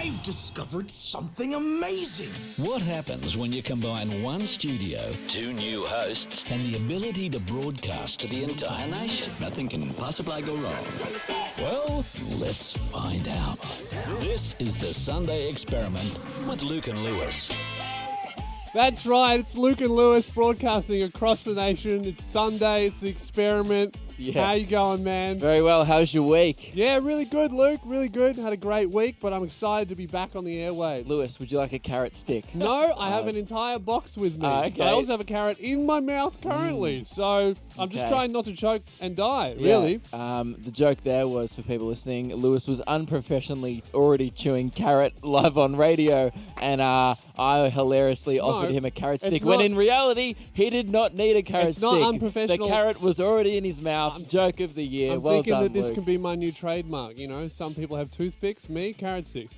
I've discovered something amazing. What happens when you combine one studio, two new hosts, and the ability to broadcast to the entire nation? Nothing can possibly go wrong. Well, let's find out. This is the Sunday Experiment with Luke and Lewis. That's right, it's Luke and Lewis broadcasting across the nation. It's Sunday, it's the experiment. Yeah. How you going, man? Very well. How's your week? Yeah, really good, Luke. Really good. Had a great week, but I'm excited to be back on the airwaves. Lewis, would you like a carrot stick? No, I have an entire box with me. Okay. I also have a carrot in my mouth currently, so I'm just Okay. trying not to choke and die, Yeah. really. The joke there was, for people listening, Lewis was unprofessionally already chewing carrot live on radio, and I hilariously offered him a carrot stick, when in reality, he did not need a carrot It's stick. not unprofessional. The carrot was already in his mouth. Joke of the year. I'm well thinking done, that this Luke. can be my new trademark, you know? Some people have toothpicks, me, carrot sticks.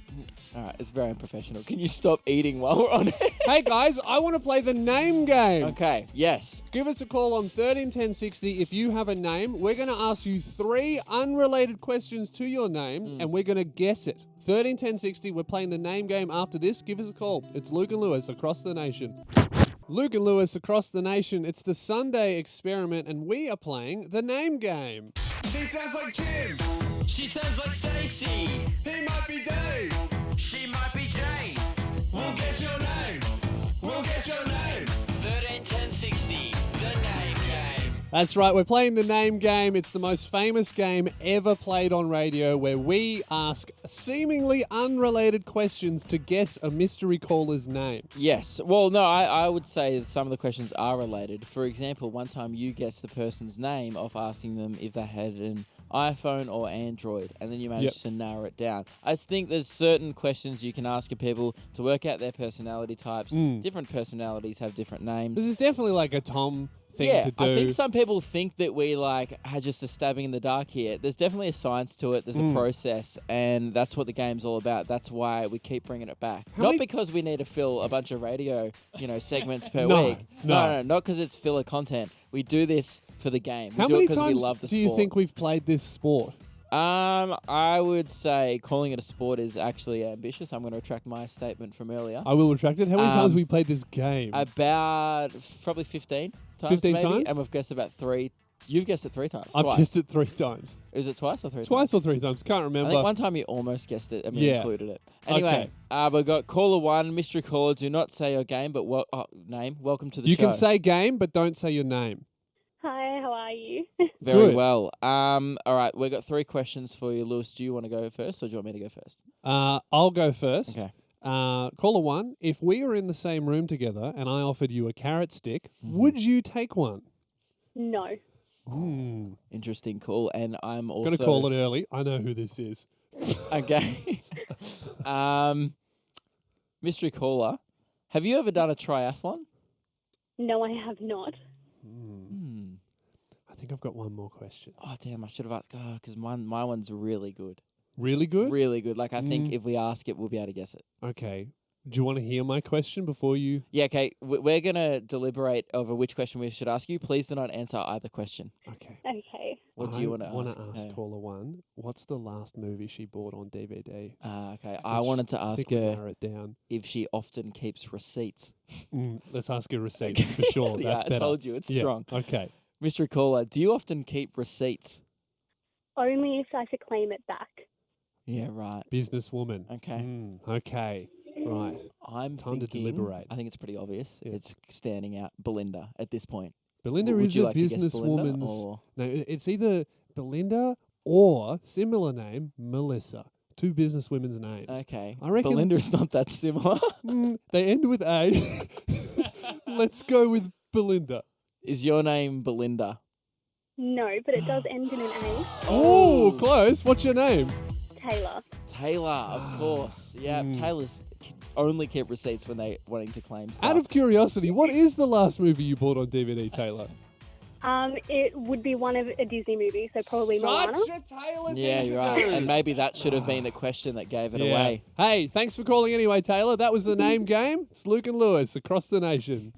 All right, it's very unprofessional. Can you stop eating while we're on it? Hey, guys, I want to play the name game. Okay, yes. Give us a call on 131060 if you have a name. We're going to ask you 3 unrelated questions to your name, and we're going to guess it. 131060, we're playing the name game after this. Give us a call. It's Luke and Lewis across the nation. Luke and Lewis across the nation. It's the Sunday Experiment, and we are playing the name game. She sounds like Jim. She sounds like Stacy. He might be Dave. She might be Jane. We'll guess your name. We'll guess your name. 131060, the name game. That's right, we're playing the name game. It's the most famous game ever played on radio, where we ask seemingly unrelated questions to guess a mystery caller's name. Yes. Well, no, I would say that some of the questions are related. For example, one time you guessed the person's name off asking them if they had an iPhone or Android, and then you managed to narrow it down. I just think there's certain questions you can ask of people to work out their personality types. Different personalities have different names. This is definitely like a Tom thing to do. I think some people think that we had just a stabbing in the dark here. There's definitely a science to it. There's a process, and that's what the game's all about. That's why we keep bringing it back. Not because we need to fill a bunch of radio, segments per week. No, not because it's filler content. We do this for the game. How We do many it because we times love the do sport. you think we've played this sport? I would say calling it a sport is actually ambitious. I'm going to retract my statement from earlier. I will retract it. How many times have we played this game? About probably 15 times. 15 maybe, times? and we've guessed about 3. You've guessed it 3 times. I've twice. guessed it 3 times. Is it twice or 3 Twice times? or 3 times. Can't remember. I think one time you almost guessed it and we included it. Anyway, we've got caller 1, mystery caller. Do not say your game, but name. Welcome to the You show. can say game, but don't say your name. Hi, how are you? Very Good. well. All right, we've got 3 questions for you, Lewis. Do you want to go first, or do you want me to go first? I'll go first. Okay. Caller 1, if we were in the same room together and I offered you a carrot stick, would you take one? No. Interesting call. And I'm also Got to call it early. I know who this is. Okay. Mystery caller, have you ever done a triathlon? No, I have not. I think I've got one more question. Oh, damn, I should have asked. Because my one's really good. Really good? Really good. Like, I think if we ask it, we'll be able to guess it. Okay. Do you want to hear my question before you... Yeah, okay. We're going to deliberate over which question we should ask you. Please do not answer either question. Okay. Okay. What do you want to ask? I want to ask her? caller 1, what's the last movie she bought on DVD? Okay. I wanted to I ask think we'll her narrow it down. if she often keeps receipts. Let's ask her receipt for sure. Yeah, That's better. I told you. It's strong. Okay. Mystery caller, do you often keep receipts? Only if I have to claim it back. Yeah, right. Businesswoman. Okay. Okay. Right. I'm Time to thinking- deliberate. I think it's pretty obvious. Yeah. It's standing out. Belinda at this point. Belinda Would is you a like to guess Belinda, businesswoman's... or- No, it's either Belinda or similar name, Melissa. 2 businesswomen's names. Okay. I reckon- Belinda's not that similar. They end with A. Let's go with Belinda. Is your name Belinda? No, but it does end in an A. Oh, close. What's your name? Taylor. Taylor, of course. Yeah, Taylor's only keep receipts when they wanting to claim stuff. Out of curiosity, what is the last movie you bought on DVD, Taylor? It would be one of a Disney movie, so probably Moana. Such a Taylor Yeah, thing you're to right. do. And maybe that should have been the question that gave it away. Hey, thanks for calling anyway, Taylor. That was the name game. It's Luke and Lewis across the nation.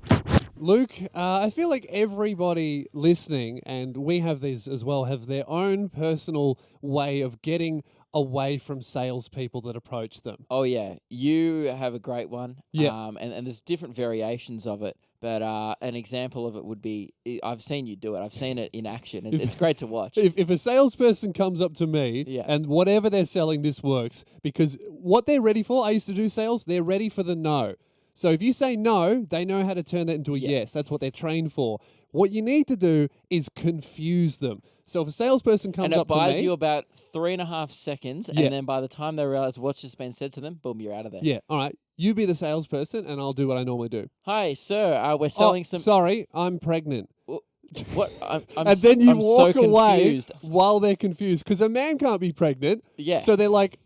Luke, I feel like everybody listening, and we have these as well, have their own personal way of getting away from salespeople that approach them? Oh, yeah. You have a great one. Yeah. And there's different variations of it. But an example of it would be, I've seen you do it. I've seen it in action. It's great to watch. If a salesperson comes up to me Yeah. and whatever they're selling, this works, because what they're ready for, I used to do sales, they're ready for the no. So if you say no, they know how to turn that into a yes. That's what they're trained for. What you need to do is confuse them. So if a salesperson comes up to me... And it buys you about 3.5 seconds, Yeah. and then by the time they realize what's just been said to them, boom, you're out of there. Yeah, all right. You be the salesperson, and I'll do what I normally do. Hi, sir, we're selling some... Sorry, I'm pregnant. What? I'm And then you I'm walk so away confused. while they're confused, because a man can't be pregnant. Yeah. So they're like,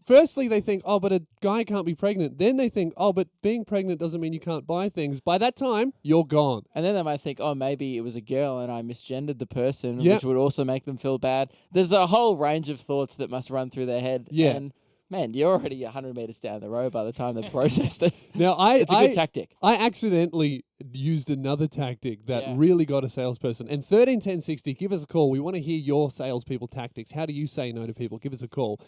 firstly they think, but a guy can't be pregnant. Then they think, but being pregnant doesn't mean you can't buy things. By that time, you're gone. And then they might think, maybe it was a girl and I misgendered the person, Yep. which would also make them feel bad. There's a whole range of thoughts that must run through their head. Yeah. And, man, you're already 100 meters down the road by the time they've processed it. Now, It's a good tactic. I accidentally used another tactic that really got a salesperson. And 131060, give us a call. We want to hear your salespeople tactics. How do you say no to people? Give us a call.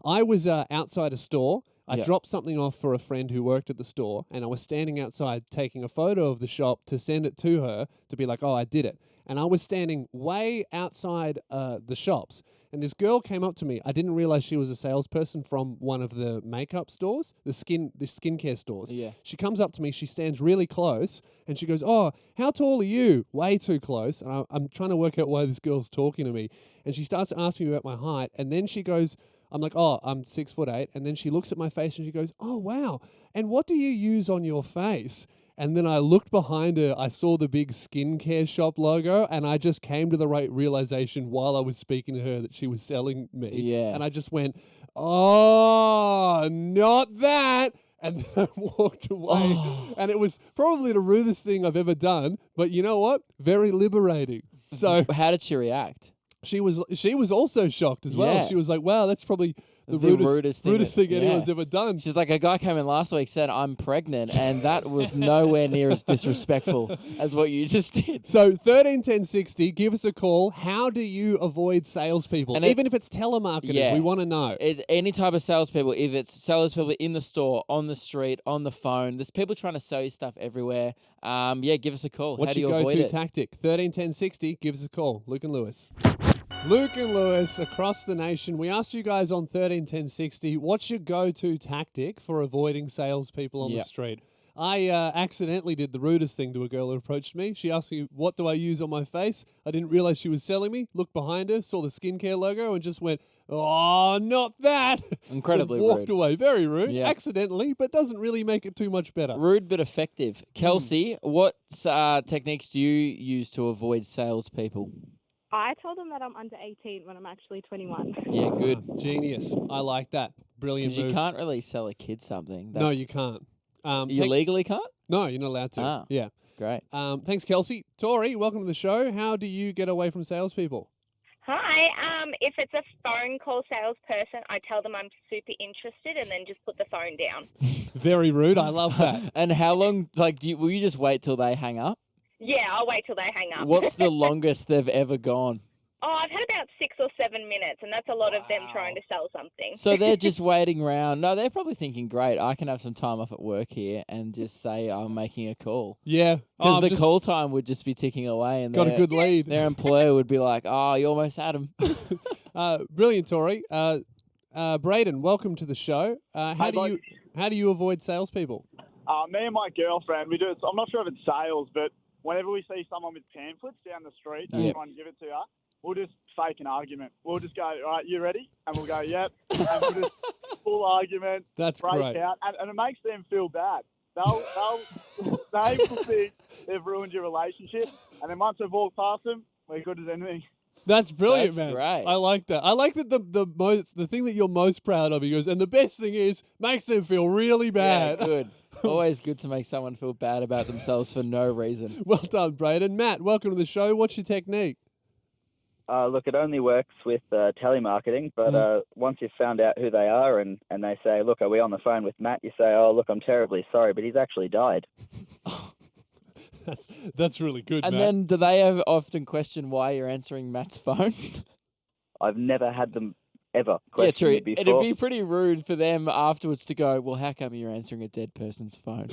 I was outside a store. I dropped something off for a friend who worked at the store, and I was standing outside taking a photo of the shop to send it to her to be like, I did it. And I was standing way outside the shops, and this girl came up to me. I didn't realize she was a salesperson from one of the makeup stores, the skincare stores. Yeah. She comes up to me. She stands really close, and she goes, how tall are you? Way too close. And I'm trying to work out why this girl's talking to me. And she starts to ask me about my height, and then she goes... I'm like, I'm 6'8", and then she looks at my face and she goes, wow, and what do you use on your face? And then I looked behind her, I saw the big skincare shop logo, and I just came to the right realization while I was speaking to her that she was selling me. Yeah. And I just went, not that. And then I walked away. And it was probably the rudest thing I've ever done, but you know what? Very liberating. So how did she react? She was also shocked as well. Yeah. She was like, wow, that's probably the rudest thing anyone's ever done. She's like, a guy came in last week, said, I'm pregnant, and that was nowhere near as disrespectful as what you just did. So 131060, give us a call. How do you avoid salespeople? And even if it's telemarketers, we want to know. Any type of salespeople, if it's salespeople in the store, on the street, on the phone, there's people trying to sell you stuff everywhere. Give us a call. What's How do you your avoid go-to it? tactic? 131060, give us a call. Luke and Lewis. Luke and Lewis across the nation. We asked you guys on 131060, what's your go-to tactic for avoiding salespeople on the street? I accidentally did the rudest thing to a girl who approached me. She asked me, what do I use on my face? I didn't realize she was selling me. Looked behind her, saw the skincare logo, and just went, not that. Incredibly and walked rude. away. Very rude. Yeah. Accidentally, but doesn't really make it too much better. Rude but effective. Kelsey, what techniques do you use to avoid salespeople? I told them that I'm under 18 when I'm actually 21. Yeah, good. Genius. I like that. Brilliant Because move. you can't really sell a kid something. No, you can't. You legally can't? No, you're not allowed to. Ah. Yeah. Great. Thanks, Kelsey. Tori, welcome to the show. How do you get away from salespeople? Hi. If it's a phone call salesperson, I tell them I'm super interested and then just put the phone down. Very rude. I love that. And how long, will you just wait till they hang up? Yeah, I'll wait till they hang up. What's the longest they've ever gone? I've had about 6 or 7 minutes, and that's a lot of them trying to sell something. So they're just waiting around. No, they're probably thinking, great, I can have some time off at work here and just say I'm making a call. Yeah. Because the call time would just be ticking away. And got a good lead. Their employer would be like, you almost had him. Brilliant, Tori. Braden, welcome to the show. How do you avoid salespeople? Me and my girlfriend, we do it. I'm not sure if it's sales, but whenever we see someone with pamphlets down the street and try and give it to her, we'll just fake an argument. We'll just go, all right, you ready? And we'll go, yep. And we'll just full argument, That's break great. out. And it makes them feel bad. They will think they've ruined your relationship. And then once we've walked past them, we're good as anything. That's brilliant, That's man. great. I like that. I like that the thing that you're most proud of, he goes, and the best thing is, makes them feel really bad. Yeah, good. Always good to make someone feel bad about themselves for no reason. Well done, Braden. Matt, welcome to the show. What's your technique? Look, it only works with telemarketing, but once you've found out who they are and they say, look, are we on the phone with Matt? You say, oh, look, I'm terribly sorry, but he's actually died. That's really good, And Matt. then do they often question why you're answering Matt's phone? I've never had them ever Yeah, questioned true. me It'd before. be pretty rude for them afterwards to go, well, how come you're answering a dead person's phone?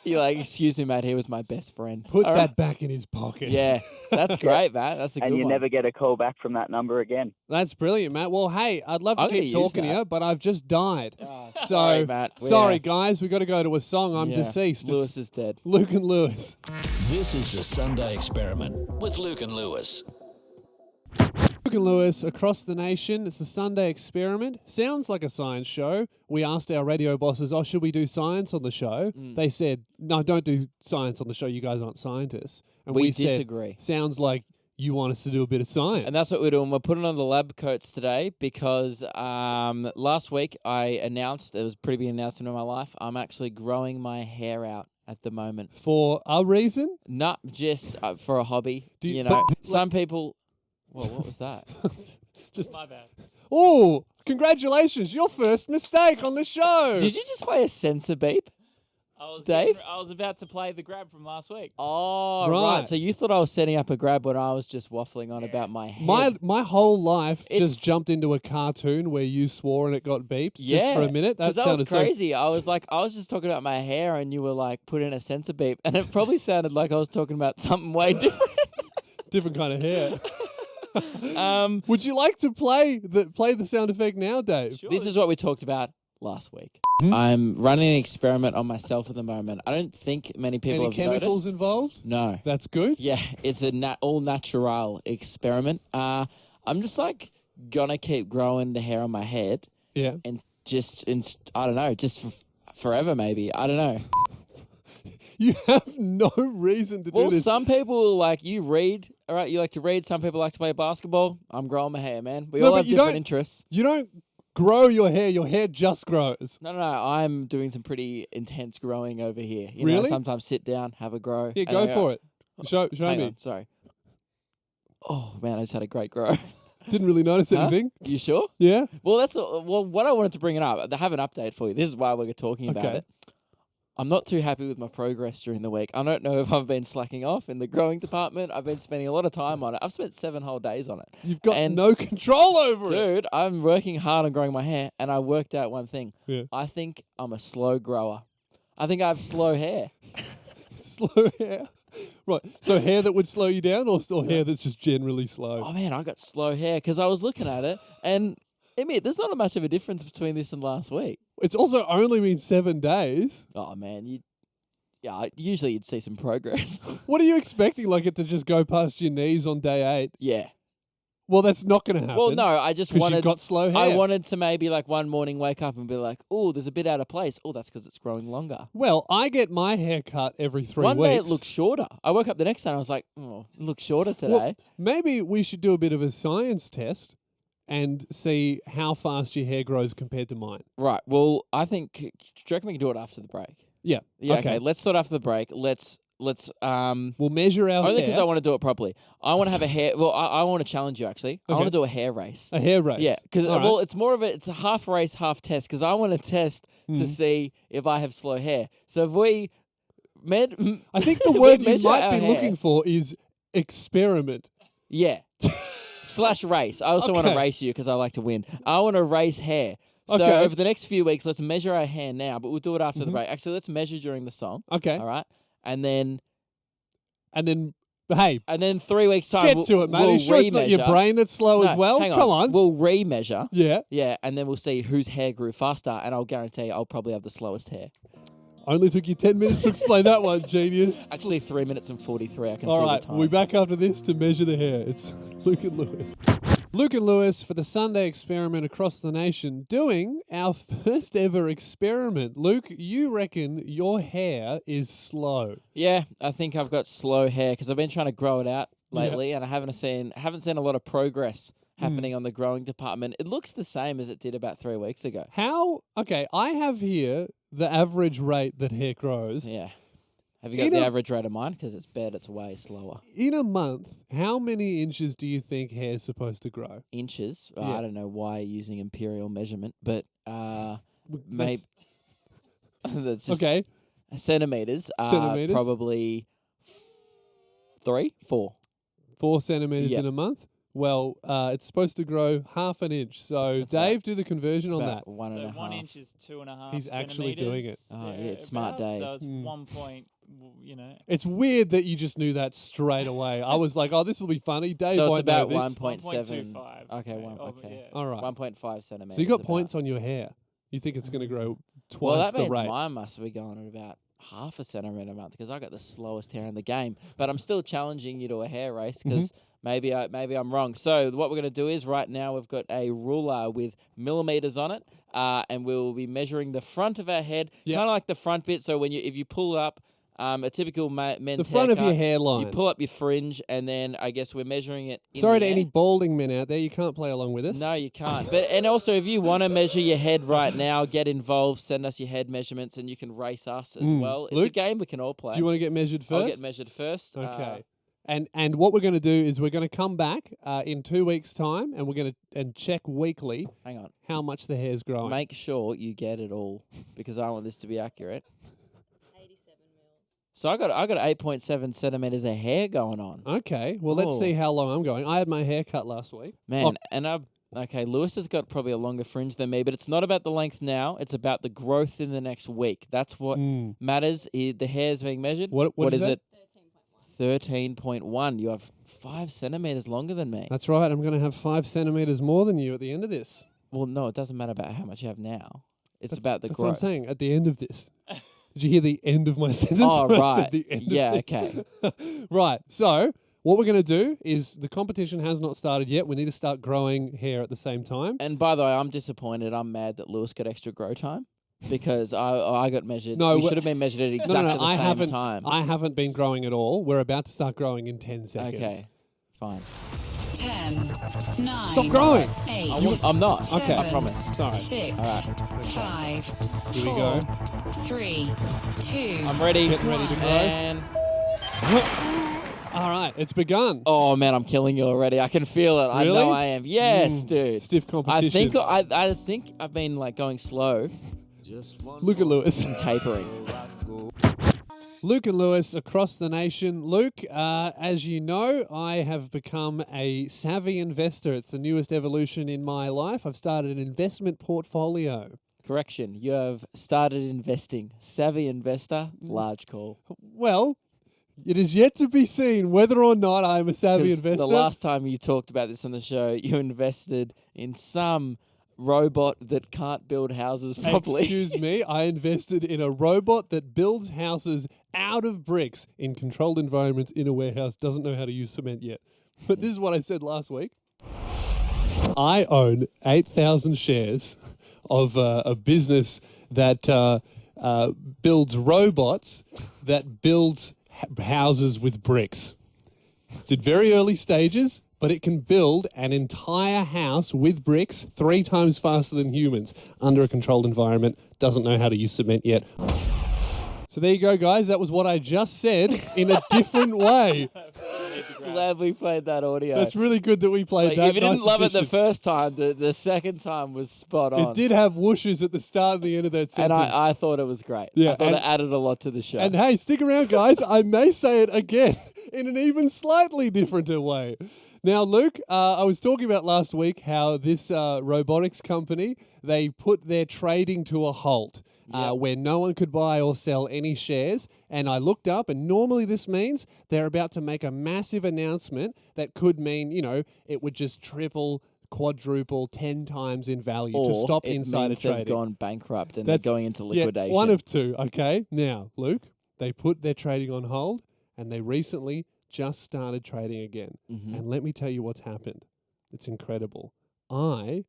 You're like, excuse me, mate, he was my best friend. Put All that right. back in his pocket. Yeah, that's great, Matt. That's a good And you one. never get a call back from that number again. That's brilliant, Matt. Well, hey, I'd love to I'm gonna keep use talking to that. you, but I've just died. Oh, So, sorry, Matt. sorry, guys. We got to go to a song. I'm Yeah. deceased. Lewis It's is dead. Luke and Lewis. This is the Sunday Experiment with Luke and Lewis. Luke and Lewis across the nation. It's the Sunday Experiment. Sounds like a science show. We asked our radio bosses, oh, should we do science on the show? They said, no, don't do science on the show. You guys aren't scientists. And We said, disagree. sounds like you want us to do a bit of science. And that's what we're doing. We're putting on the lab coats today because last week I announced, it was a pretty big announcement in my life, I'm actually growing my hair out at the moment. For a reason? Not just for a hobby. Do you- You know, but- some people... Well, what was that? Just My bad. Oh, congratulations. Your first mistake on the show. Did you just play a censor beep? I Dave? was about to play the grab from last week. Oh, Right. right. So you thought I was setting up a grab when I was just waffling on about my head. My whole life It's- just jumped into a cartoon where you swore and it got beeped Yeah, just for a minute. That because that sounded was crazy. I was just talking about my hair, and you were like, put in a sensor beep, and it probably sounded like I was talking about something way different. so different kind of hair. um, Would you like to play the sound effect now, Dave? Sure. this is what we talked about last week. Hmm? I'm running an experiment on myself at the moment. I don't think many people Any have chemicals noticed. involved? No. That's good. Yeah, it's a all natural experiment. I'm just like gonna keep growing the hair on my head Yeah. and I don't know, just forever maybe. I don't know. You have no reason to Well, do this. some people like you read. All right, you like to read. Some people like to play basketball. I'm growing my hair, man. We No, all but have you different don't- interests. You don't grow your hair. Your hair just grows. No. I'm doing some pretty intense growing over here. You know, Really? sometimes sit down, have a grow. Here, and go then for it. Show Hang me. on, sorry. Oh man, I just had a great grow. Didn't really notice Huh? anything. You sure? Yeah. Well, what I wanted to bring it up. I have an update for you. This is why we're talking about Okay. it. I'm not too happy with my progress during the week. I don't know if I've been slacking off in the growing department. I've been spending a lot of time on it. I've spent 7 whole days on it. You've got And- no control over it. Dude, I'm working hard on growing my hair, and I worked out one thing. Yeah. I think I'm a slow grower. I think I have slow hair. Slow hair. Right. So hair that would slow you down, or hair that's just generally slow? Oh man, I got slow hair because I was looking at it, and admit there's not much of a difference between this and last week. It's also only been 7 days. Oh man, usually you'd see some progress. What are you expecting? Like it to just go past your knees on day 8? Yeah. Well, that's not going to happen. Well, no, I just 'cause wanted. you've got slow hair. I wanted to maybe like one morning wake up and be like, "Oh, there's a bit out of place." Oh, that's because it's growing longer. Well, I get my hair cut every 3 One weeks. day it looked shorter. I woke up the next day and I was like, "Oh, it looks shorter today." Well, maybe we should do a bit of a science test and see how fast your hair grows compared to mine. Right. Well, I think. Do you reckon we can do it after the break? Yeah. Yeah. Okay. Let's start after the break. Let's We'll measure our only hair. because I want to do it properly. I want to have a hair. Well, I want to challenge you actually. I Okay. want to do a hair race. A hair race. Yeah, because All right. well, it's more of it's a half race, half test. Because I want to test Hmm. to see if I have slow hair. So if we I think the we word you measure might our be hair- looking for is experiment. Yeah. Slash race. I also want to Okay. race you because I like to win. I want to race hair. So Okay. over the next few weeks, let's measure our hair now, but we'll do it after the break. Actually, let's measure during the song. Okay. All right. And then Hey, 3 weeks time, get to it, mate. Are you we'll sure it's not your remeasure. brain that's slow No, as well? hang Come on. We'll remeasure. Yeah. Yeah, and then we'll see whose hair grew faster, and I'll guarantee I'll probably have the slowest hair. Only took you 10 minutes to explain that one, genius. Actually, 3 minutes and 43. I can All see right, the time. we'll be back after this to measure the hair. It's Luke and Lewis. Luke and Lewis for the Sunday Experiment across the nation, doing our first ever experiment. Luke, you reckon your hair is slow? Yeah, I think I've got slow hair because I've been trying to grow it out lately, and I haven't seen a lot of progress happening on the growing department. It looks the same as it did about 3 weeks ago. How? Okay, I have here the average rate that hair grows. Yeah. Have you got the average rate of mine? Because it's bad. It's way slower. In a month, how many inches do you think hair's supposed to grow? Inches? Yeah. I don't know why you're using imperial measurement, but maybe that's just Okay. Centimeters. Centimeters? Probably 3, 4. 4 centimeters Yeah. in a month? Well, it's supposed to grow half an inch. So, Dave, do the conversion on that. 1.5. 1 inch is 2.5. He's actually doing it. Oh, yeah, smart Dave. So it's 1 point, It's weird that you just knew that straight away. I was like, oh, this will be funny. Dave So it's won't know about this. 1.7. 1.25. Okay, Yeah. All right. 1.5 centimeters. So you got about. points on your hair. You think it's going to grow twice Well, that the means rate. mine must be going at about half a centimetre a month because I got the slowest hair in the game. But I'm still challenging you to a hair race because maybe I'm wrong. So what we're going to do is right now we've got a ruler with millimetres on it, and we'll be measuring the front of our head, kind of like the front bit. So if you pull up a typical men's the front of haircut, your hairline. you pull up your fringe, and then I guess we're measuring it. Sorry to any balding men out there, you can't play along with us. No, you can't. And also, if you want to measure your head right now, get involved. Send us your head measurements, and you can race us as well. It's Luke, a game we can all play. Do you want to get measured first? I'll get measured first. Okay. And what we're going to do is we're going to come back in 2 weeks' time, and we're going to check weekly. Hang on. How much the hair's growing. Make sure you get it all because I want this to be accurate. 87 mils. So I got 8.7 centimeters of hair going on. Okay. Well, let's see how long I'm going. I had my hair cut last week. Man, okay, Lewis has got probably a longer fringe than me, but it's not about the length now. It's about the growth in the next week. That's what matters. The hair's being measured. What is it? 13.1. You have 5 centimeters longer than me. That's right. I'm going to have 5 centimeters more than you at the end of this. Well, no, it doesn't matter about how much you have now. It's about the That's growth. what I'm saying. At the end of this. Did you hear the end of my sentence? Oh, I right. said the end Yeah, of this. okay. Right. So what we're going to do is the competition has not started yet. We need to start growing hair at the same time. And by the way, I'm disappointed. I'm mad that Lewis got extra grow time because I got measured. No, we should have been measured at exactly the same time. I haven't been growing at all. We're about to start growing in 10 seconds. Okay, fine. 10, 9. Stop growing. 8. I'm not. 7, I promise. Sorry. 6. All right. 5. Here we 4, go. 3. 2. I'm ready. Getting ready to grow. And all right, it's begun. oh man, I'm killing you already. I can feel it. I Really? know I am. Yes, dude. Stiff competition. I think I've been like going slow. Look at Lewis. I'm tapering. Luke and Lewis across the nation. Luke, as you know, I have become a savvy investor. It's the newest evolution in my life. I've started an investment portfolio. Correction. You have started investing. Savvy investor. Large call. Well, it is yet to be seen whether or not I am a savvy 'Cause investor. the last time you talked about this on the show, you invested in some robot that can't build houses properly. Excuse me, I invested in a robot that builds houses out of bricks in controlled environments in a warehouse, doesn't know how to use cement yet. But this is what I said last week. I own 8,000 shares of a business that builds robots that builds houses with bricks. It's in very early stages, but it can build an entire house with bricks 3 times faster than humans under a controlled environment. Doesn't know how to use cement yet. So there you go, guys. That was what I just said in a different way. Glad we played that audio. That's really good that we played that. If you didn't Nice love it the addition. first time, the second time was spot on. It did have whooshes at the start and the end of that And sentence. I thought it was great. Yeah, I thought and- it added a lot to the show. And hey, stick around, guys. I may say it again in an even slightly different way. Now, Luke, I was talking about last week how this robotics company, they put their trading to a halt. Where no one could buy or sell any shares. And I looked up, and normally this means they're about to make a massive announcement that could mean, it would just triple, quadruple, 10 times in value or to stop it insider means trading. they've gone bankrupt and they're going into liquidation. Yeah, one of two, okay? Now, Luke, they put their trading on hold, and they recently just started trading again. Mhm. And let me tell you what's happened. It's incredible. I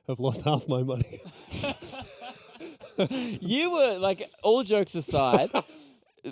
have lost half my money. You were, like, all jokes aside...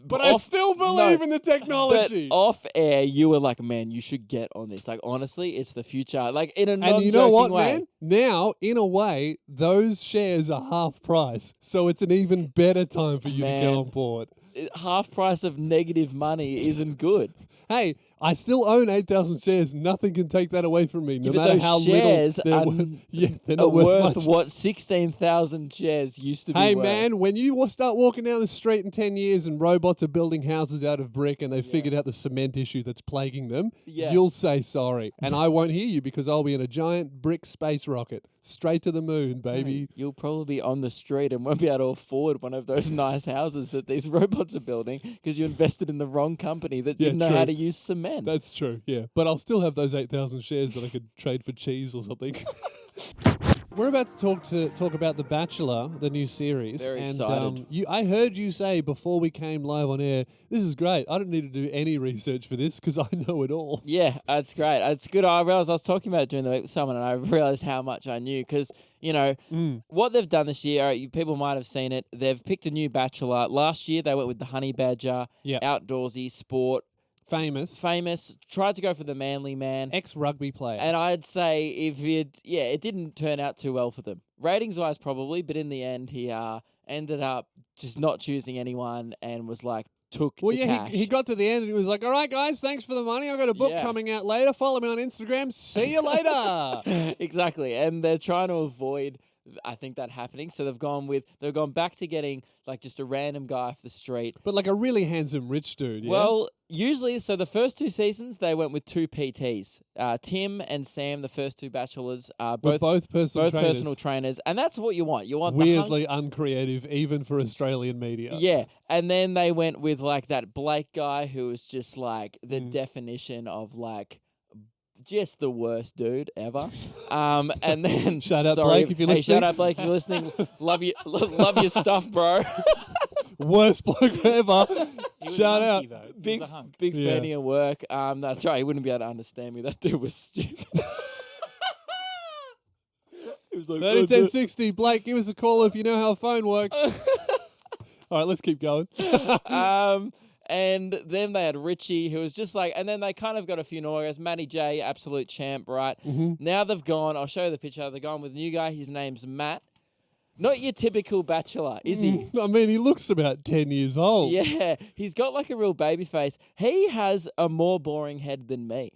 But I still believe in the technology. But off air, you were like, man, you should get on this. Like, honestly, it's the future. Like, in a non-joking And you know what, way. man? Now, in a way, those shares are half price. So it's an even better time for you to get Man. on board. Half price of negative money isn't good. Hey, I still own 8,000 shares. Nothing can take that away from me, no Yeah, but matter those how shares little they're are worth. Yeah, they're are not worth much. what 16,000 shares used to be Hey worth. man, when you start walking down the street in 10 years and robots are building houses out of brick and they've figured out the cement issue that's plaguing them, you'll say sorry. And I won't hear you because I'll be in a giant brick space rocket straight to the moon, baby. Hey, you'll probably be on the street and won't be able to afford one of those nice houses that these robots are building because you invested in the wrong company that didn't know how to use cement. That's true, yeah. But I'll still have those 8,000 shares that I could trade for cheese or something. We're about to talk about The Bachelor, the new series. Very and, excited. I heard you say before we came live on air, this is great. I don't need to do any research for this because I know it all. Yeah, it's great. It's good. I realized I was talking about it during the week with someone and I realized how much I knew because, you know, what they've done this year, people might have seen it. They've picked a new Bachelor. Last year, they went with the Honey Badger, outdoorsy, sport. Famous. Tried to go for the manly man. Ex-rugby player. And I'd say it didn't turn out too well for them. Ratings-wise, probably, but in the end, he ended up just not choosing anyone and was like, took the cash. He got to the end and he was like, all right, guys, thanks for the money. I've got a book coming out later. Follow me on Instagram. See you later. Exactly. And they're trying to avoid, I think, that happening. So they've gone back to getting like just a random guy off the street. But like a really handsome rich dude, yeah? Well, usually, so the first 2 seasons, they went with 2 PTs. Tim and Sam, the first 2 bachelors, both personal trainers. And that's what you want. You want weirdly uncreative, even for Australian media. Yeah. And then they went with like that Blake guy who was just like the definition of like just the worst dude ever. And then shout out Blake if you're listening. Shout out Blake if you're listening. Love your stuff, bro. Worst bloke ever. Shout out. Big fan of your work. That's right. He wouldn't be able to understand me. That dude was stupid. He was like, 1060, Blake, give us a call if you know how a phone works. All right, let's keep going. And then they had Richie, who was just like, and then they kind of got a few more guys. Matty J, absolute champ, right? Now they've gone, I'll show you the picture. They've gone with a new guy. His name's Matt. Not your typical bachelor, is he? I mean, he looks about 10 years old. Yeah, he's got like a real baby face. He has a more boring head than me.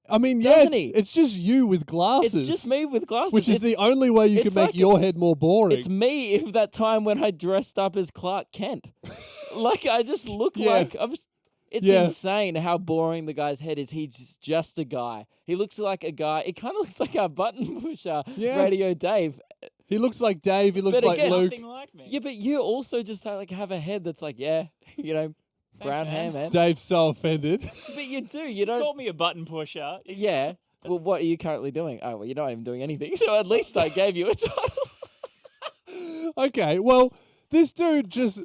I mean, Doesn't he? It's just you with glasses. It's just me with glasses. Which is the only way you can make your head more boring. It's me if that time when I dressed up as Clark Kent. Like, I just look like... It's insane how boring the guy's head is. He's just a guy. He looks like a guy... It kind of looks like our button pusher, Radio Dave. He looks like Dave. He looks like Luke. Like me. Yeah, but you also just have a head that's like, brown hair, man. Dave's so offended. But you do. You don't... Call me a button pusher. Yeah. Well, what are you currently doing? Oh, well, you're not even doing anything. So at least I gave you a title. Okay, well, this dude just...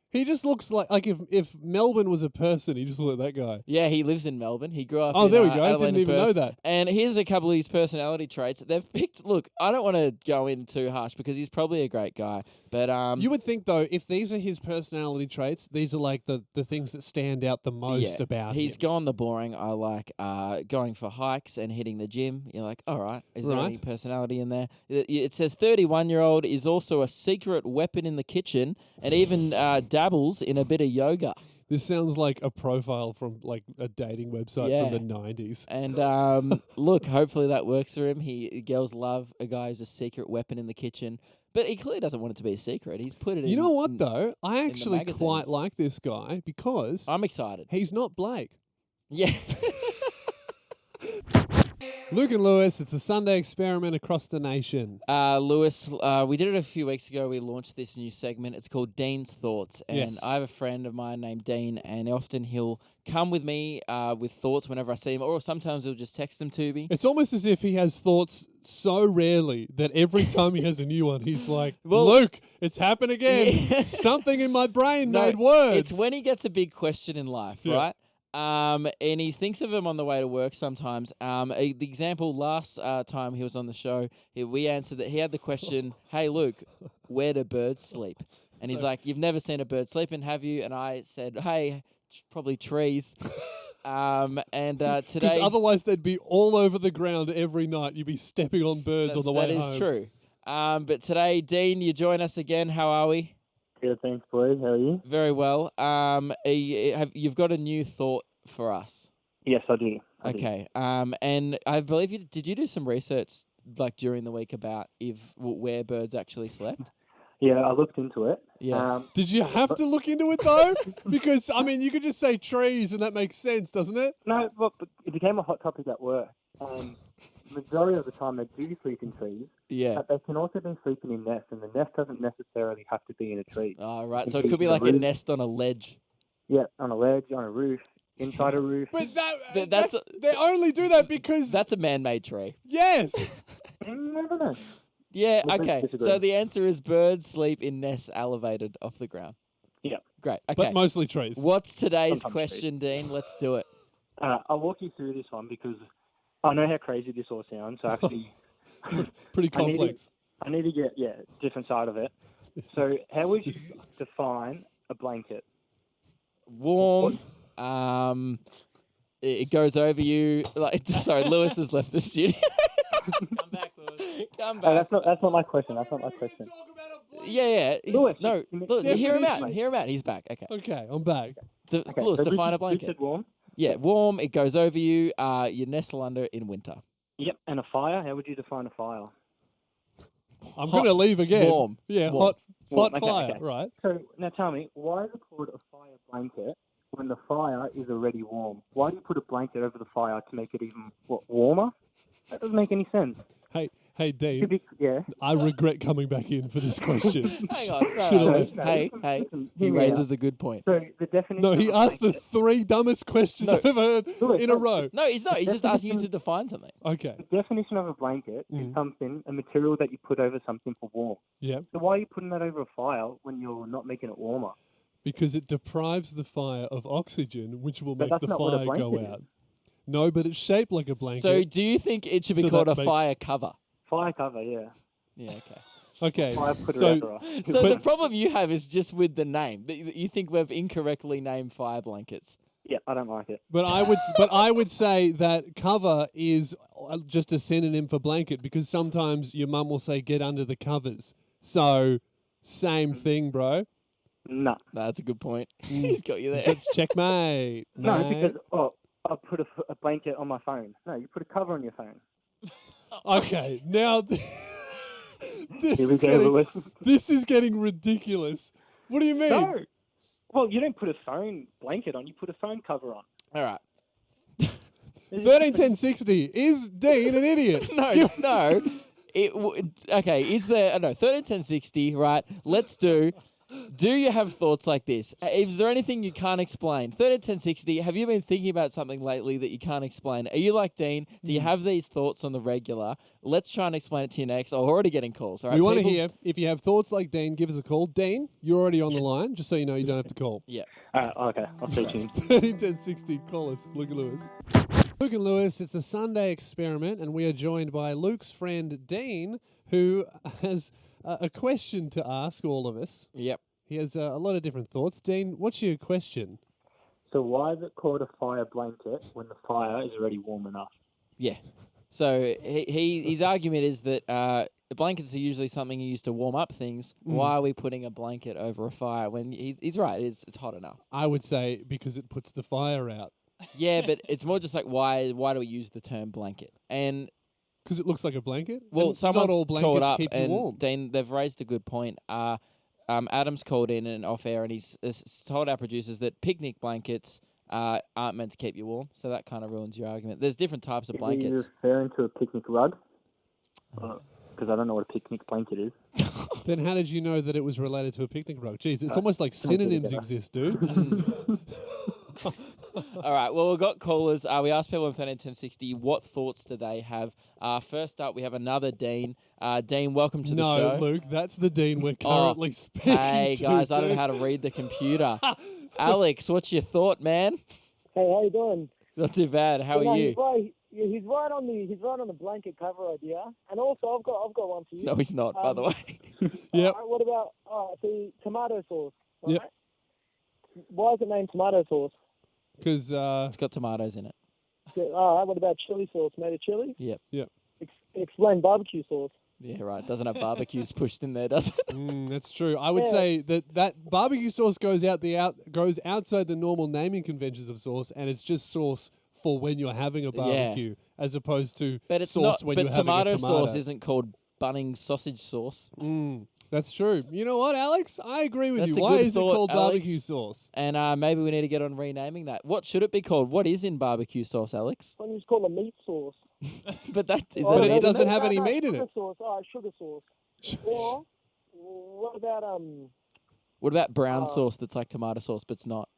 He just looks like if Melbourne was a person, he just looked like that guy. Yeah, he lives in Melbourne. He grew up Oh, in there we go. I Adelaide didn't even Perth. know that. And here's a couple of his personality traits. They've picked... Look, I don't want to go in too harsh because he's probably a great guy. But you would think, though, if these are his personality traits, these are like the things that stand out the most about him. He's gone the boring. I like going for hikes and hitting the gym. You're like, all right, is there any personality in there? It says 31-year-old is also a secret weapon in the kitchen and even dabbles in a bit of yoga. This sounds like a profile from like a dating website from the 90s. And look, hopefully that works for him. Girls love a guy who's a secret weapon in the kitchen. But he clearly doesn't want it to be a secret. He's put it in. You know what, though? I actually magazines. quite like this guy because... I'm excited. He's not Blake. Yeah. Luke and Lewis, it's a Sunday experiment across the nation. Lewis, we did it a few weeks ago. We launched this new segment. It's called Dane's Thoughts. And I have a friend of mine named Dane, and often he'll come with me with thoughts whenever I see him, or sometimes he'll just text them to me. It's almost as if he has thoughts so rarely that every time he has a new one, he's like, Luke, it's happened again. Something in my brain made words. It's when he gets a big question in life, right? And he thinks of them on the way to work sometimes. The example last time he was on the show, we answered that he had the question, hey, Luke, where do birds sleep? And he's like, you've never seen a bird sleeping, have you? And I said, hey, probably trees. And today... Because otherwise they'd be all over the ground every night. You'd be stepping on birds on the way home. That is true. But today, Dean, you join us again. How are we? Good, thanks, boys. How are you? Very well. You've got a new thought for us. Yes, I do. I do. Okay. And I believe did you do some research like during the week about where birds actually slept? Yeah, I looked into it. Yeah. Did you have to look into it though? Because I mean, you could just say trees, and that makes sense, doesn't it? No, look, but it became a hot topic at work. Majority of the time they do sleep in trees. Yeah. But they can also be sleeping in nests, and the nest doesn't necessarily have to be in a tree. Oh, right. can So it be could be in a like a roof. nest on a ledge. Yeah, on a ledge, on a roof, inside a roof. But That's they only do that because that's a man-made tree. yes. Never know. Yeah. Well, let's Okay. disagree. So the answer is birds sleep in nests elevated off the ground. Yeah. Great. Okay. But mostly trees. What's today's Sometimes question, Dean? Let's do it. I'll walk you through this one because I know how crazy this all sounds. So actually, Pretty complex. I need to get different side of it. So how would you define a blanket? Warm. It goes over you. Like, sorry, Lewis has left the studio. Come back, Lewis. Come Oh, back. that's not my question. That's not my question. Yeah. Lewis, No, look, hear him out. Hear him out. He's back. Okay. Okay, I'm back. Okay, Lewis, so define a you blanket. said warm. Yeah, warm. It goes over you. You nestle under in winter. Yep, and a fire. How would you define a fire? I'm Hot. gonna leave again. Warm. Yeah, Warm. Warm, hot okay, fire. okay. Right. So now tell me, why is it called a fire blanket when the fire is already warm? Why do you put a blanket over the fire to make it even warmer? That doesn't make any sense. Hey, Dave. Yeah. I regret coming back in for this question. Hang on. Should've No, left. Hey. Listen, He hear me raises out. a good point. So the definition. No, he of a asked the blanket- 3 dumbest questions I've ever heard Lewis, in a no. row. No, he's not. He's just asking you to define something. Okay. The definition of a blanket is something, a material that you put over something for warmth. Yeah. So why are you putting that over a fire when you're not making it warmer? Because it deprives the fire of oxygen, which will But make the that's not what a fire go blanket out. No, but it's shaped like a blanket. So do you think it should be So called that a make- fire cover? Fire cover, yeah. Yeah, okay. Okay. Fire putter So, outdoor. So the problem you have is just with the name. You think we've incorrectly named fire blankets. Yeah, I don't like it. but I would say that cover is just a synonym for blanket because sometimes your mum will say get under the covers. So same thing, bro. No. That's a good point. He's got you there. Checkmate. No, mate. because I put a blanket on my phone. No, you put a cover on your phone. Okay, now this Here we is go, getting, Lewis. this is getting ridiculous. What do you mean? No. Well, you don't put a phone blanket on. You put a phone cover on. All right. 131060 is Dean an idiot? No. Okay, is there... No, 131060, right? Let's do... Do you have thoughts like this? Is there anything you can't explain? 131060, have you been thinking about something lately that you can't explain? Are you like Dean? Do you have these thoughts on the regular? Let's try and explain it to you next. Oh, we're already getting calls. All right, We want to people? hear. If you have thoughts like Dean, give us a call. Dean, you're already on the line, just so you know you don't have to call. Yeah. Okay, I'll stay tuned. 131060, call us. Luke and Lewis. Luke and Lewis, it's a Sunday experiment, and we are joined by Luke's friend Dean, who has a question to ask all of us. Yep. He has a lot of different thoughts. Dean, what's your question? So why is it called a fire blanket when the fire is already warm enough? Yeah. So his argument is that blankets are usually something you use to warm up things. Why are we putting a blanket over a fire when he's right? It's hot enough. I would say because it puts the fire out. Yeah, but it's more just like why do we use the term blanket? And because it looks like a blanket. Well, And someone's not all called blankets up keep you and warm. Dane, they've raised a good point. Adam's called in and off air, and he's told our producers that picnic blankets aren't meant to keep you warm. So that kind of ruins your argument. There's different types of Is he blankets. referring to a picnic rug? Because I don't know what a picnic blanket is. Then how did you know that it was related to a picnic rug? Jeez, it's Uh, almost like can we put it synonyms together? exist, dude. All right. Well, we've got callers. We asked people on 1060 what thoughts do they have. First up, we have another Dean. Dean, welcome to the show. No, Luke, that's the Dean we're Oh, currently speaking hey, to. guys, I don't know dude. how to read the computer. Alex, what's your thought, man? Hey, how you doing? Not too bad. How are you? He's right on the blanket cover idea, and also I've got one for you. No, he's not, by the way. Yep. What about the tomato sauce? Right? Yep. Why is it named tomato sauce? Because it's got tomatoes in it. All right. What about chili sauce? Made of chili? Yep. Yep. Explain barbecue sauce. Yeah, right. Doesn't have barbecues pushed in there, does it? That's true. I would say that barbecue sauce goes outside the normal naming conventions of sauce, and it's just sauce for when you're having a barbecue, as opposed to But it's sauce not. when But you're having a tomato tomato. sauce isn't called Bunnings sausage sauce. That's true. You know what, Alex? I agree with That's you. a Why good is thought, it called Alex. barbecue sauce? And maybe we need to get on renaming that. What should it be called? What is in barbecue sauce, Alex? When you call a meat sauce. But that is But that it meat? doesn't have any meat in sugar it. Sauce. Oh, sugar sauce. Or what about What about brown sauce that's like tomato sauce but it's not?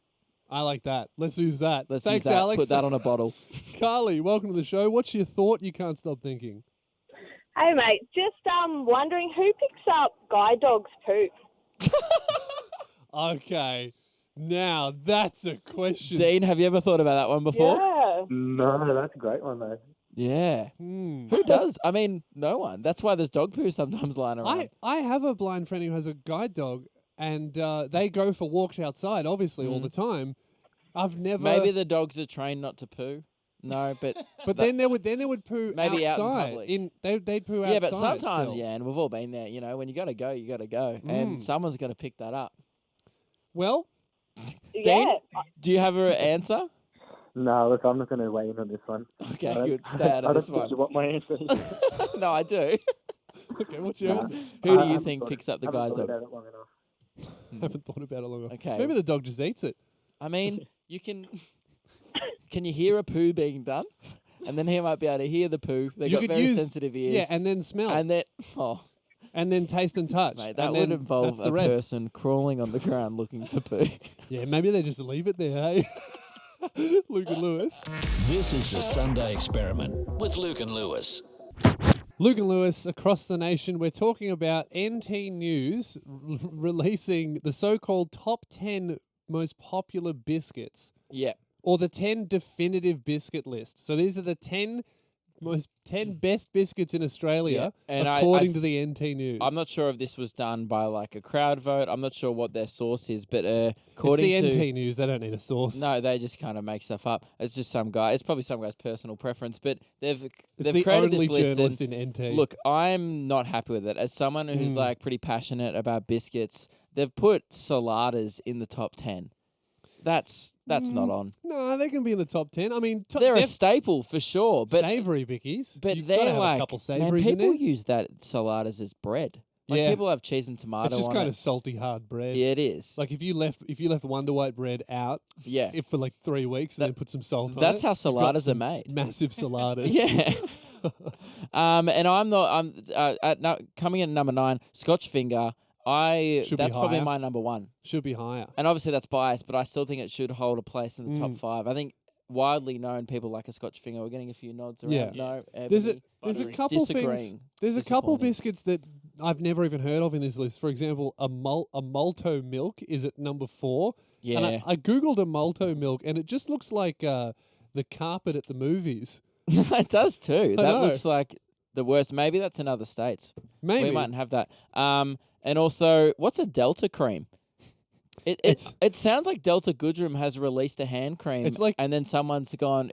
I like that. Let's use that. Let's Thanks, use that. Alex. Put that on a bottle. Carly, welcome to the show. What's your thought you can't stop thinking? Hey, mate, just wondering who picks up guide dogs' poop? Okay. Now, that's a question. Dean, have you ever thought about that one before? Yeah. No, that's a great one, though. Yeah. Who does? I mean, no one. That's why there's dog poo sometimes lying around. I have a blind friend who has a guide dog, and they go for walks outside, obviously, all the time. I've never... Maybe the dogs are trained not to poo. No, but... But then they would poo maybe outside. out in public. They'd poo outside. Yeah, but sometimes, still. yeah, and we've all been there, you know, when you got to go, you got to go. And someone's going to pick that up. Well... Dane, do you have an answer? No, look, I'm not going to weigh in on this one. Okay, good. Stay out of this one. I don't think you want my answer. No, I do. Okay, what's your answer? Who do you think picks up the guide dog? Haven't thought about it long enough. Okay. Maybe the dog just eats it. I mean, you can... Can you hear a poo being done? And then he might be able to hear the poo. They've got very sensitive ears. Yeah, and then smell. And then... Oh, and then taste and touch. mate, that and would then involve that's the a rest. person crawling on the ground looking for poo. Yeah, maybe they just leave it there, hey? Luke and Lewis. This is the Sunday Experiment with Luke and Lewis. Luke and Lewis, across the nation, we're talking about NT News releasing the so-called top 10 most popular biscuits. Yeah. Or the 10 definitive biscuit list. So these are the 10 best biscuits in Australia, And according to the NT News. I'm not sure if this was done by like a crowd vote. I'm not sure what their source is, but according it's the to NT News. They don't need a source. No, they just kind of make stuff up. It's just some guy. It's probably some guy's personal preference, but they've the created only this list. journalist And in NT. look, I'm not happy with it. As someone who's like pretty passionate about biscuits, they've put saladas in the top 10. That's not on. No, they can be in the top 10. I mean, They're a staple for sure, but savoury bickies. But You've gotta they're have like, a couple man, savouries in people there. use that saladas as bread. Like Yeah. people have cheese and tomato. It's just on kind it. of salty, hard bread. Yeah, it is. Like if you left Wonder White bread out, Yeah. for like 3 weeks and then put some salt on it. That's how you've got saladas are some made. Massive saladas. Yeah. And I'm not. Coming in at number 9, Scotch finger. Should be That's probably higher. my number 1. Should be higher. And obviously that's biased, but I still think it should hold a place in the top 5. I think widely known people like a Scotch finger. We're getting a few nods around. Yeah. No, There's a Ebony, couple things. disagreeing. There's a couple Disappointing. biscuits that I've never even heard of in this list. For example, a malto milk is at number 4. Yeah. And I googled a malto milk, and it just looks like the carpet at the movies. It does too. I That know. looks like the worst. Maybe that's in other states. Maybe. We mightn't have that. And also, what's a Delta cream? It sounds like Delta Goodrem has released a hand cream, It's like- and then someone's gone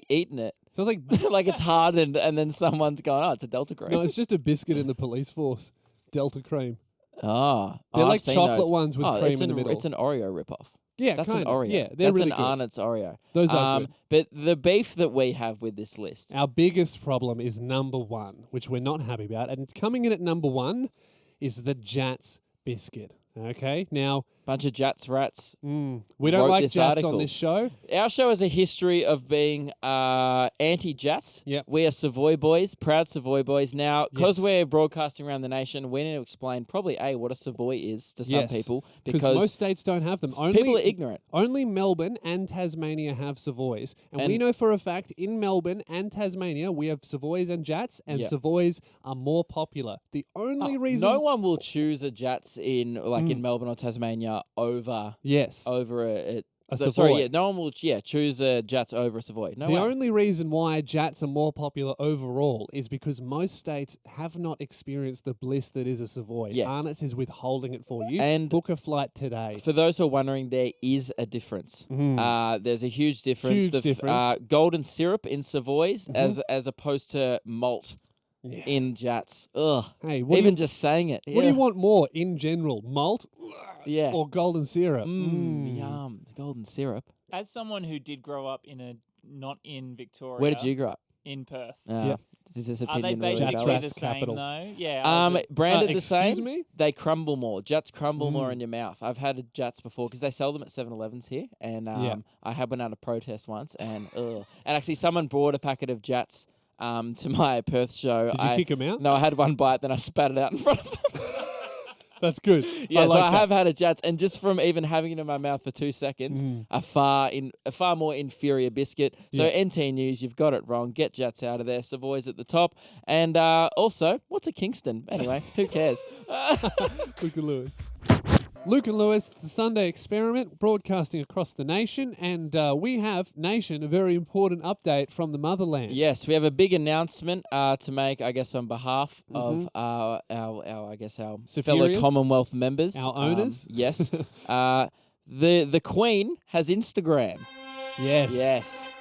eaten it. Sounds like Like it's hardened, and then someone's gone, oh, it's a Delta cream. no, it's just a biscuit in the police force. Delta cream. Oh, They're I've like seen chocolate those. ones with Oh, cream it's in the an- middle. It's an Oreo ripoff. Yeah, That's kind an of. Oreo. Yeah, they're That's really an good. Arnott's Oreo. Those are good. But the beef that we have with this list, Our biggest problem is number 1, which we're not happy about. And coming in at number 1 is the Jats biscuit. Okay, now bunch of Jats rats. we don't wrote like this Jats article. on this show. Our show has a history of being anti-Jats. Yep. We are Savoy boys, proud Savoy boys. Now, because Yes. we're broadcasting around the nation, we need to explain probably, what a Savoy is to some Yes, people. Because Because most states don't have them. people are ignorant. Only Melbourne and Tasmania have Savoys. And we And- know for a fact in Melbourne and Tasmania we have Savoys and Jats, and Yep. Savoys are more popular. The only reason... No one will choose a Jats in Melbourne or Tasmania over Yes. a Savoy. Sorry, yeah, no one will choose a Jats over a Savoy. No The way. only reason why Jats are more popular overall is because most states have not experienced the bliss that is a Savoy. Yeah. Arnott's is withholding it for you. And book a flight today. For those who are wondering, there is a difference. There's a huge difference. Huge difference. Golden syrup in Savoys as opposed to malt in Jats. Ugh. Hey, what do Even you- just saying it. What do you want more in general, malt Yeah. or golden syrup? Yum. Golden syrup. As someone who did grow up in a not in Victoria. Where did you grow up? In Perth. Is this Are they opinion really basically valid? the same though? Yeah. Branded the same. excuse me? They crumble more. Jats crumble more in your mouth. I've had Jats before because they sell them at 7-Elevens here, and I had one at a protest once, and actually someone brought a packet of Jats to my Perth show. Did you kick them out? No, I had one bite, then I spat it out in front of them. That's good. Yeah, I have had a Jats, and just from even having it in my mouth for 2 seconds, a far more inferior biscuit. So NT News, you've got it wrong. Get Jats out of there. Savoy's at the top, and also, what's a Kingston? Anyway, who cares? Luke and Lewis. Luke and Lewis, it's the Sunday Experiment, broadcasting across the nation, and we have, nation, a very important update from the motherland. Yes, we have a big announcement to make, I guess, on behalf of our fellow Commonwealth members, our owners. Yes, the Queen has Instagram. Yes,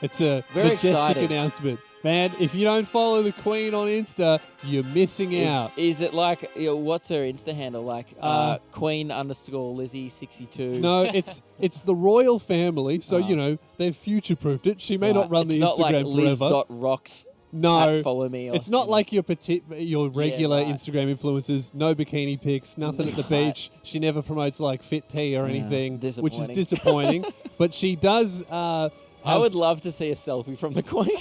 it's a very majestic exciting announcement. Man, if you don't follow the Queen on Insta, you're missing out. Is it like, what's her Insta handle? Like Queen_Lizzie62? No, it's the royal family, so, they've future-proofed it. She may not run the not Instagram like forever. Liz.rocks. No, follow me. It's not like your regular Instagram influencers. No bikini pics, nothing at the beach. She never promotes like fit tea or anything, which is disappointing. But she does. I would love to see a selfie from the Queen.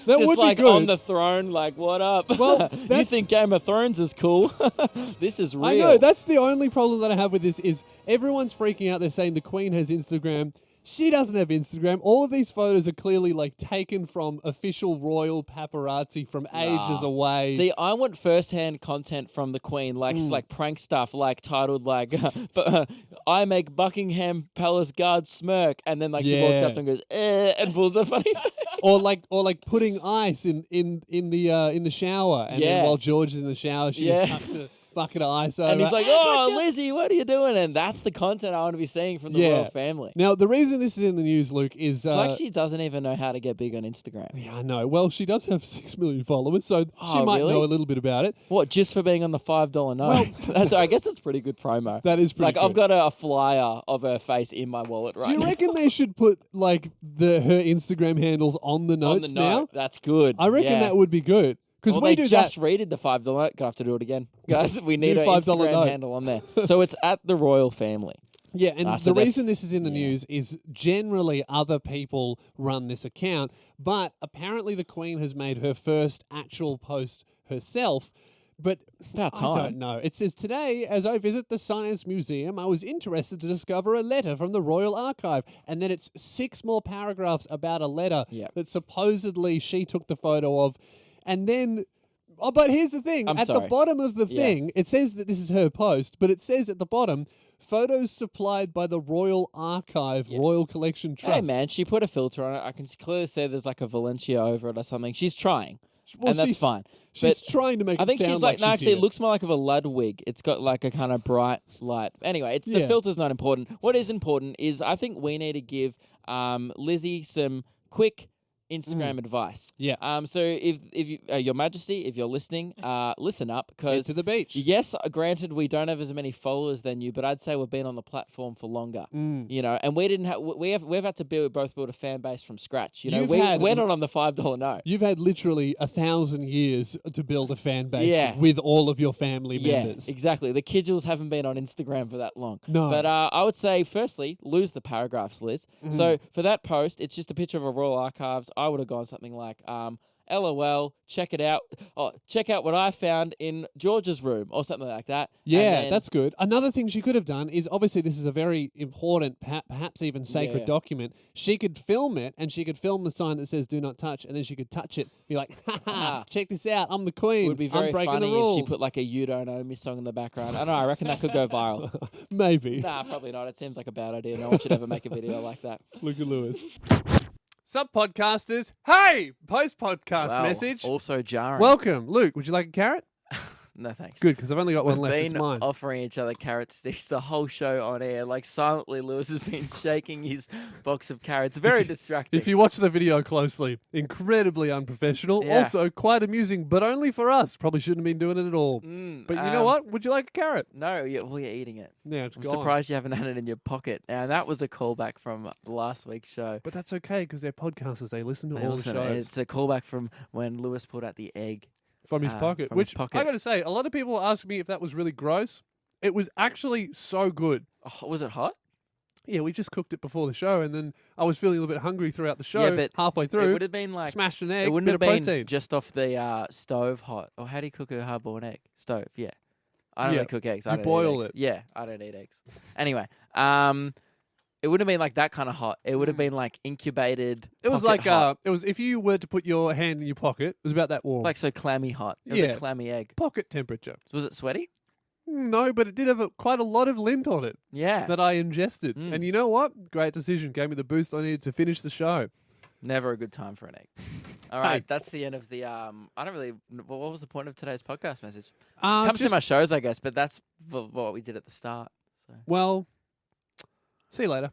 That just would like be good. on the throne, like, what up? Well, you think Game of Thrones is cool? This is real. I know, that's the only problem that I have with this is everyone's freaking out. They're saying the Queen has Instagram. She doesn't have Instagram. All of these photos are clearly like taken from official royal paparazzi from ages away. See, I want first-hand content from the Queen, like prank stuff, like titled like "I make Buckingham Palace guards smirk," and then she walks up and goes and pulls a funny face. Or like putting ice in the shower, and then while George is in the shower, she just tucks a bucket of ice over. And he's like, "Oh, Lizzie, what are you doing?" And that's the content I want to be seeing from the royal family. Now, the reason this is in the news, Luke, is... It's like she doesn't even know how to get big on Instagram. Yeah, I know. Well, she does have 6 million followers, so she might know a little bit about it. What, just for being on the $5 note? Well, I guess it's pretty good promo. That is pretty good. I've got a flyer of her face in my wallet right now. Do you reckon they should put, her Instagram handles on the notes now? That's good. I reckon that would be good. Because we do just that. rated the $5 note. Gonna have to do it again, guys. We need an $5 Instagram note. handle on there. So it's at the royal family. Yeah, and the reason this is in the news is generally other people run this account, but apparently the Queen has made her first actual post herself. But I don't know. It says, today, as I visit the Science Museum, I was interested to discover a letter from the Royal Archive. And then it's 6 more paragraphs about a letter that supposedly she took the photo of. And then, but here's the thing. The bottom of the thing, it says that this is her post, but it says at the bottom, photos supplied by the Royal Archive, Royal Collection Trust. Hey, man, she put a filter on it. I can clearly say there's like a Valencia over it or something. She's trying. Well, and that's fine. She's trying to make it sound like she's I think she's like, no, actually, it looks more like of a Ludwig. It's got like a kind of bright light. Anyway, the filter's not important. What is important is I think we need to give Lizzie some quick Instagram advice. Yeah. So if you, Your Majesty, if you're listening, listen up, because to the beach. Yes, granted, we don't have as many followers than you, but I'd say we've been on the platform for longer. You know, and we didn't have. We've had to both build a fan base from scratch. You know, we're not on the $5 note. You've had literally 1,000 years to build a fan base with all of your family members. Yeah, exactly. The Kidgels haven't been on Instagram for that long. No. But I would say, firstly, lose the paragraphs, Liz. So for that post, it's just a picture of a Royal Archives. I would have gone something like, LOL, check it out. Oh, check out what I found in George's room, or something like that. Yeah, that's good. Another thing she could have done is, obviously this is a very important, perhaps even sacred document. She could film it, and she could film the sign that says "Do not touch," and then she could touch it, be like, ha, check this out, I'm the Queen. It would be very I'm breaking funny the rules. if she put like a "You Don't Own Me" song in the background. I don't know, I reckon that could go viral. Maybe. Nah, probably not. It seems like a bad idea. No one should ever make a video like that. Look at Lewis. Sup, podcasters? Hey! Post-podcast message. Also jarring. Welcome. Luke, would you like a carrot? No thanks. Good, because I've only got one We've left. It's been mine. offering each other carrot sticks the whole show on air. Like silently, Lewis has been shaking his box of carrots. Very distracting. If you watch the video closely, incredibly unprofessional. Yeah. Also quite amusing, but only for us. Probably shouldn't have been doing it at all. But you know what? Would you like a carrot? No, well, you're eating it. Yeah, it's I'm gone. surprised you haven't had it in your pocket. Now, that was a callback from last week's show. But that's okay because they're podcasters. They listen to They all listen, the shows. It's a callback from when Lewis pulled out the egg. From his pocket. from Which, his pocket. I got to say, a lot of people ask me if that was really gross. It was actually so good. Oh, was it hot? Yeah, we just cooked it before the show, and then I was feeling a little bit hungry throughout the show. Yeah, but halfway through, it would have been like smashed an egg, It wouldn't bit have of been protein. just off the stove hot. Or how do you cook a hard-boiled egg? Stove, yeah. I don't Yeah, really cook eggs. I you don't boil eat eggs. it. Yeah, I don't eat eggs. Anyway, it wouldn't have been like that kind of hot. It would have been like incubated. It was pocket like hot. it was if you were to put your hand in your pocket, it was about that warm. Like so clammy hot. It was Yeah. a clammy egg. Pocket temperature. Was it sweaty? No, but it did have quite a lot of lint on it. Yeah. That I ingested. And you know what? Great decision. Gave me the boost I needed to finish the show. Never a good time for an egg. All right, that's the end of the. I don't really. What was the point of today's podcast message? Comes to just- my shows, I guess, but that's what we did at the start. So. Well, see you later.